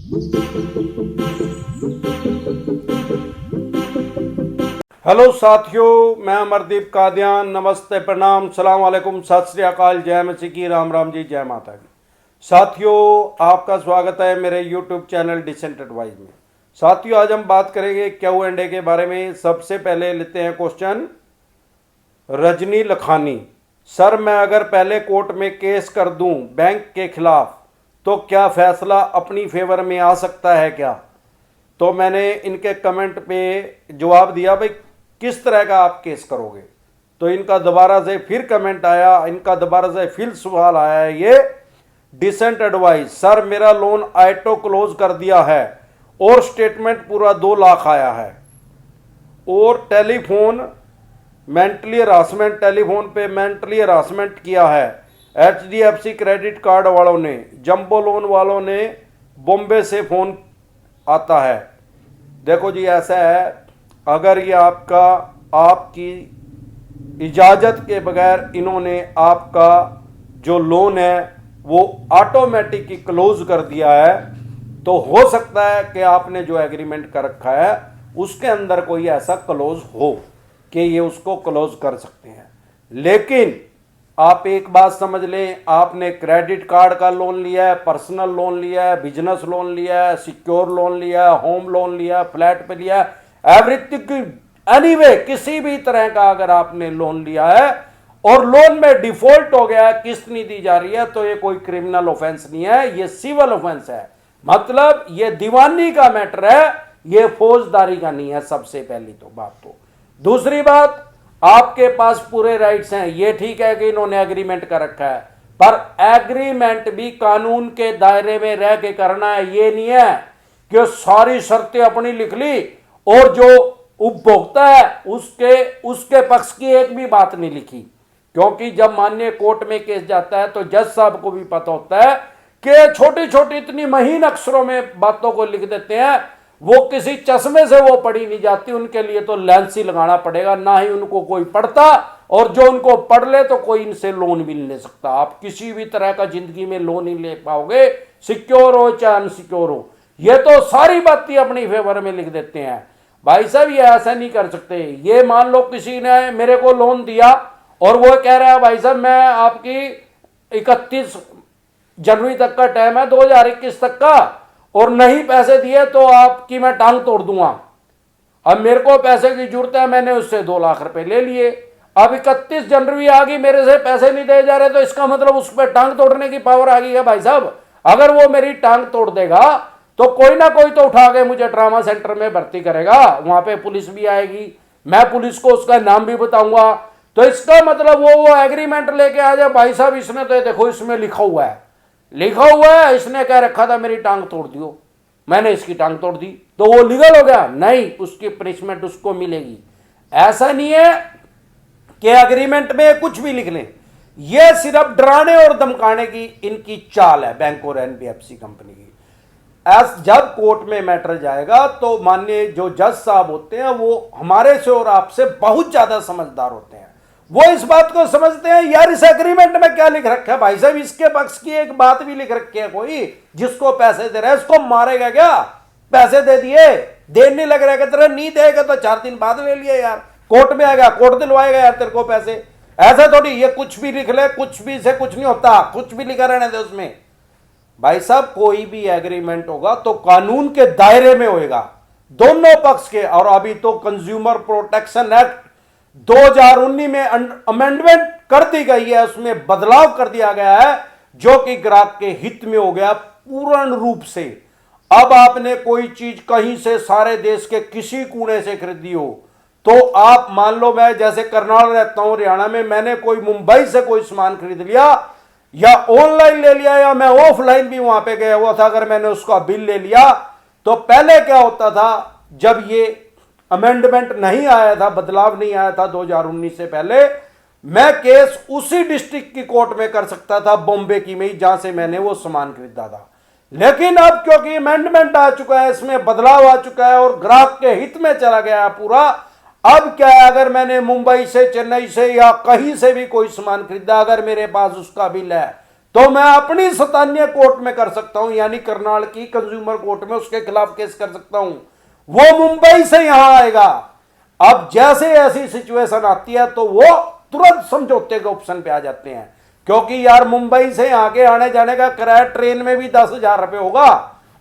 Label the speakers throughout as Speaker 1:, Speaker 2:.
Speaker 1: Hello साथियों, मैं अमरदीप कादियान। नमस्ते, प्रणाम, सलाम वालेकुम, सत श्री अकाल, जय मसीह की, राम राम जी, जय माता की। साथियों, आपका स्वागत है मेरे यूट्यूब चैनल डिसेंट एडवाइस में। साथियों, आज हम बात करेंगे Q&A के बारे में। सबसे पहले लेते हैं क्वेश्चन रजनी लखानी। सर, मैं अगर पहले कोर्ट में केस कर दूं बैंक के खिलाफ तो क्या फैसला अपनी फेवर में आ सकता है क्या? तो मैंने इनके कमेंट पे जवाब दिया, भाई किस तरह का आप केस करोगे। तो इनका दोबारा से फिर कमेंट आया, इनका दोबारा से फिर सवाल आया है ये डिसेंट एडवाइस। सर, मेरा लोन ऑटो क्लोज कर दिया है और स्टेटमेंट पूरा 2 लाख आया है और टेलीफोन पे मेंटली हरासमेंट किया है। HDFC क्रेडिट कार्ड वालों ने, जंबो लोन वालों ने, बॉम्बे से फोन आता है। देखो जी, ऐसा है, अगर ये आपकी इजाज़त के बगैर इन्होंने आपका जो लोन है वो ऑटोमेटिक क्लोज कर दिया है, तो हो सकता है कि आपने जो एग्रीमेंट कर रखा है उसके अंदर कोई ऐसा क्लोज हो कि ये उसको क्लोज कर सकते हैं। लेकिन आप एक बात समझ लें, आपने क्रेडिट कार्ड का लोन लिया है, पर्सनल लोन लिया है, बिजनेस लोन लिया है, सिक्योर लोन लिया है, होम लोन लिया है, फ्लैट पे लिया है, एवरीथिंग एनीवे, किसी भी तरह का अगर आपने लोन लिया है और लोन में डिफॉल्ट हो गया है, किस्त नहीं दी जा रही है, तो ये कोई क्रिमिनल ऑफेंस नहीं है, ये सिविल ऑफेंस है। मतलब ये दीवानी का मैटर है, ये फौजदारी का नहीं है। सबसे पहली तो बात। तो दूसरी बात, आपके पास पूरे राइट्स हैं। ये ठीक है कि इन्होंने एग्रीमेंट कर रखा है, पर एग्रीमेंट भी कानून के दायरे में रह के करना है। ये नहीं है कि सारी शर्तें अपनी लिख ली और जो उपभोक्ता है उसके पक्ष की एक भी बात नहीं लिखी। क्योंकि जब माननीय कोर्ट में केस जाता है तो जज साहब को भी पता होता है कि छोटी छोटी इतनी महीन अक्षरों में बातों को लिख देते हैं, वो किसी चश्मे से वो पढ़ी नहीं जाती। उनके लिए तो लेंस ही लगाना पड़ेगा, ना ही उनको कोई पढ़ता, और जो उनको पढ़ ले तो कोई इनसे लोन भी नहीं ले सकता। आप किसी भी तरह का जिंदगी में लोन नहीं ले पाओगे, सिक्योर हो चाहे अनसिक्योर हो। ये तो सारी बातें अपनी फेवर में लिख देते हैं। भाई साहब, ये ऐसा नहीं कर सकते। ये मान लो किसी ने मेरे को लोन दिया और वो कह रहा है, भाई साहब मैं आपकी 31 जनवरी तक का टाइम है, 2021 तक का, और नहीं पैसे दिए तो आपकी मैं टांग तोड़ दूंगा। अब मेरे को पैसे की जरूरत है, मैंने उससे 2 लाख रुपए ले लिए। अब 31 जनवरी आ गई, मेरे से पैसे नहीं दे जा रहे, तो इसका मतलब उस पर टांग तोड़ने की पावर आ गई है। भाई साहब, अगर वो मेरी टांग तोड़ देगा तो कोई ना कोई तो उठा के मुझे ट्रामा सेंटर में भर्ती करेगा, वहां पे पुलिस भी आएगी, मैं पुलिस को उसका नाम भी बताऊंगा। तो इसका मतलब वो एग्रीमेंट लेके आ जाए, भाई साहब इसने तो देखो इसमें लिखा हुआ है, इसने कह रखा था मेरी टांग तोड़ दियो, मैंने इसकी टांग तोड़ दी, तो वो लीगल हो गया? नहीं, उसकी पनिशमेंट उसको मिलेगी। ऐसा नहीं है कि एग्रीमेंट में कुछ भी लिख लें। ये सिर्फ डराने और धमकाने की इनकी चाल है, बैंक और NBFC कंपनी की। जब कोर्ट में मैटर जाएगा तो माननीय जो जज साहब होते हैं वो हमारे से और आपसे बहुत ज्यादा समझदार होते हैं। वो इस बात को समझते हैं, यार इस एग्रीमेंट में क्या लिख रखा है। भाई साहब, इसके पक्ष की एक बात भी लिख रखी है, कोई जिसको पैसे दे रहा है इसको मारेगा क्या? पैसे दे दिए, देर नहीं लग रहा है, तेरा नहीं देगा तो 4 दिन बाद ले लिए यार, कोर्ट में आएगा, कोर्ट दिलवाएगा यार तेरे को पैसे। ऐसा थोड़ी, ये कुछ भी लिख ले, कुछ भी से कुछ नहीं होता, कुछ भी लिखा रहने दे उसमें। भाई साहब, कोई भी एग्रीमेंट होगा तो कानून के दायरे में होएगा, दोनों पक्ष के। और अभी तो कंज्यूमर प्रोटेक्शन एक्ट 2019 में अमेंडमेंट कर दी गई है, उसमें बदलाव कर दिया गया है, जो कि ग्राहक के हित में हो गया पूर्ण रूप से। अब आपने कोई चीज कहीं से सारे देश के किसी कोने से खरीदी हो, तो आप मान लो, मैं जैसे करनाल रहता हूं हरियाणा में, मैंने कोई मुंबई से कोई सामान खरीद लिया या ऑनलाइन ले लिया या मैं ऑफलाइन भी वहां पे गया हुआ था, अगर मैंने उसका बिल ले लिया, तो पहले क्या होता था, जब ये अमेंडमेंट नहीं आया था, बदलाव नहीं आया था 2019 से पहले, मैं केस उसी डिस्ट्रिक्ट की कोर्ट में कर सकता था, बॉम्बे की में, जहां से मैंने वो सामान खरीदा था। लेकिन अब क्योंकि अमेंडमेंट आ चुका है, इसमें बदलाव आ चुका है और ग्राहक के हित में चला गया है पूरा। अब क्या है, अगर मैंने मुंबई से, चेन्नई से या कहीं से भी कोई सामान खरीदा, अगर मेरे पास उसका बिल है, तो मैं अपनी स्थानीय कोर्ट में कर सकता हूं, यानी करनाल की कंज्यूमर कोर्ट में उसके खिलाफ केस कर सकता हूं। वो मुंबई से यहां आएगा। अब जैसे ऐसी सिचुएशन आती है तो वो तुरंत समझौते के ऑप्शन पे आ जाते हैं, क्योंकि यार मुंबई से आगे आने जाने का किराया ट्रेन में भी 10,000 रुपये होगा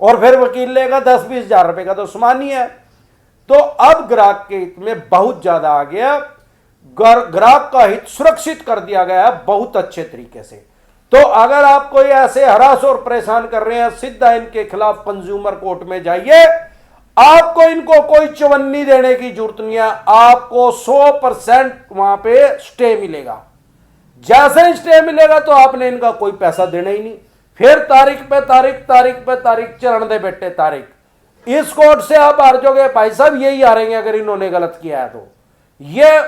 Speaker 1: और फिर वकील लेगा 10-20 हजार रुपये का, तो सामान्य है। तो अब ग्राहक के हित में बहुत ज्यादा आ गया, ग्राहक का हित सुरक्षित कर दिया गया है बहुत अच्छे तरीके से। तो अगर आप कोई ऐसे हरास और परेशान कर रहे हैं, सीधा इनके खिलाफ कंज्यूमर कोर्ट में जाइए। आपको इनको कोई चवन्नी देने की जरूरत नहीं है, आपको 100% वहां पे स्टे मिलेगा। जैसे ही स्टे मिलेगा तो आपने इनका कोई पैसा देना ही नहीं। फिर तारीख पे तारीख, तारीख पे तारीख, चरण दे बेटे तारीख। इस कोर्ट से आप हार जाओगे भाई साहब, यही हारेंगे अगर इन्होंने गलत किया है तो। ये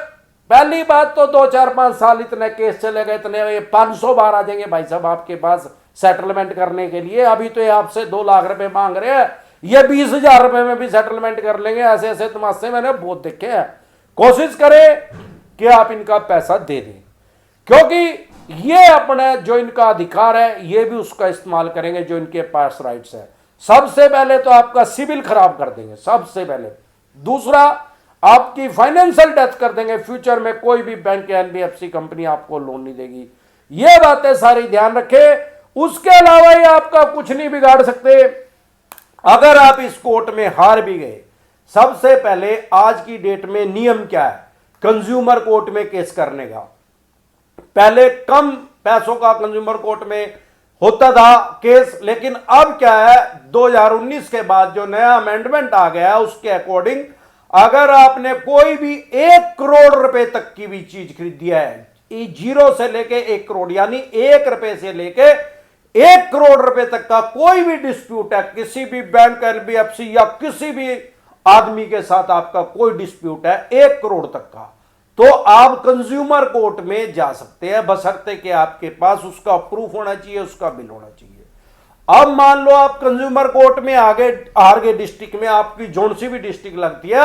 Speaker 1: पहली बात तो 2-4-5 साल इतने केस चले गए, इतने 500 बार आ जाएंगे भाई साहब आपके पास सेटलमेंट करने के लिए। अभी तो ये आपसे 2 लाख रुपए मांग रहे हैं, ये 20,000 रुपए में भी सेटलमेंट कर लेंगे। ऐसे ऐसे तमाशे मैंने बहुत देखे हैं। कोशिश करें कि आप इनका पैसा दे दें, क्योंकि ये अपना जो इनका अधिकार है ये भी उसका इस्तेमाल करेंगे जो इनके पास राइट्स है। सबसे पहले तो आपका सिविल खराब कर देंगे, सबसे पहले। दूसरा, आपकी फाइनेंशियल डेथ कर देंगे। फ्यूचर में कोई भी बैंक या एनबीएफसी कंपनी आपको लोन नहीं देगी। ये बातें सारी ध्यान रखें। उसके अलावा ये आपका कुछ नहीं बिगाड़ सकते। अगर आप इस कोर्ट में हार भी गए, सबसे पहले आज की डेट में नियम क्या है कंज्यूमर कोर्ट में केस करने का। पहले कम पैसों का कंज्यूमर कोर्ट में होता था केस, लेकिन अब क्या है 2019 के बाद जो नया अमेंडमेंट आ गया है उसके अकॉर्डिंग अगर आपने कोई भी 1 करोड़ रुपए तक की भी चीज खरीदी है, 0 से लेके 1 करोड़, यानी 1 रुपए से लेके 1 करोड़ रुपए तक का कोई भी डिस्प्यूट है, किसी भी बैंक, एनबीएफसी या किसी भी आदमी के साथ आपका कोई डिस्प्यूट है 1 करोड़ तक का, तो आप कंज्यूमर कोर्ट में जा सकते हैं, बशर्ते कि आपके पास उसका प्रूफ होना चाहिए, उसका बिल होना चाहिए। अब मान लो आप कंज्यूमर कोर्ट में हार गए, डिस्ट्रिक्ट में आपकी जोन सी भी डिस्ट्रिक्ट लगती है,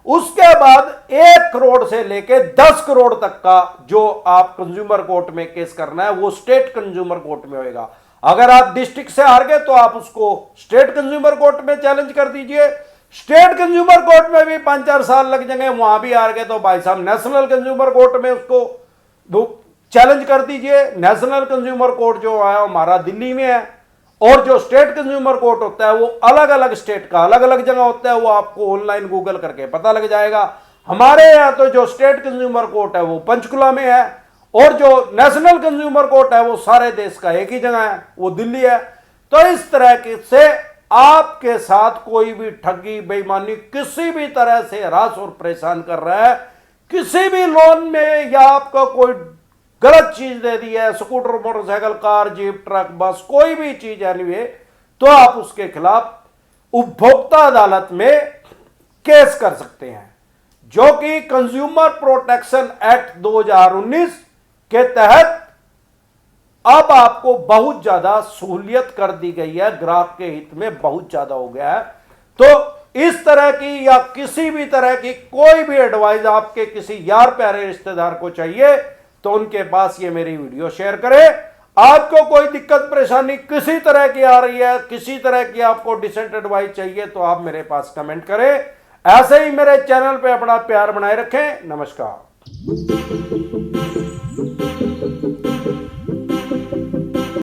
Speaker 1: उसके बाद 1 करोड़ से लेके 10 करोड़ तक का जो आप कंज्यूमर कोर्ट में केस करना है वो स्टेट कंज्यूमर कोर्ट में होएगा। अगर आप डिस्ट्रिक्ट से हार गए तो आप उसको स्टेट कंज्यूमर कोर्ट में चैलेंज कर दीजिए। स्टेट कंज्यूमर कोर्ट में भी 5-4 साल लग जाएंगे, वहां भी हार गए तो भाई साहब नेशनल कंज्यूमर कोर्ट में उसको चैलेंज कर दीजिए। नेशनल कंज्यूमर कोर्ट जो है हमारा दिल्ली में है, और जो स्टेट कंज्यूमर कोर्ट होता है वो अलग अलग स्टेट का अलग अलग जगह होता है, वो आपको ऑनलाइन गूगल करके पता लग जाएगा। हमारे यहाँ तो जो स्टेट कंज्यूमर कोर्ट है वो पंचकुला में है, और जो नेशनल कंज्यूमर कोर्ट है वो सारे देश का एक ही जगह है, वो दिल्ली है। तो इस तरह से आपके साथ कोई भी ठगी, बेईमानी, किसी भी तरह से हरास और परेशान कर रहा है, किसी भी लोन में या आपका कोई गलत चीज दे दी है, scooter, motorcycle, car, jeep, truck, बस, कोई भी चीज एनीवे, तो आप उसके खिलाफ उपभोक्ता अदालत में केस कर सकते हैं, जो कि कंज्यूमर प्रोटेक्शन एक्ट 2019 के तहत अब आपको बहुत ज्यादा सहूलियत कर दी गई है, ग्राहक के हित में बहुत ज्यादा हो गया है। तो इस तरह की या किसी भी तरह की कोई भी एडवाइस आपके किसी यार प्यारे रिश्तेदार को चाहिए तो उनके पास ये मेरी वीडियो शेयर करें। आपको कोई दिक्कत परेशानी किसी तरह की आ रही है, किसी तरह की आपको डिसेंट एडवाइस चाहिए तो आप मेरे पास कमेंट करें। ऐसे ही मेरे चैनल पे अपना प्यार बनाए रखें। नमस्कार।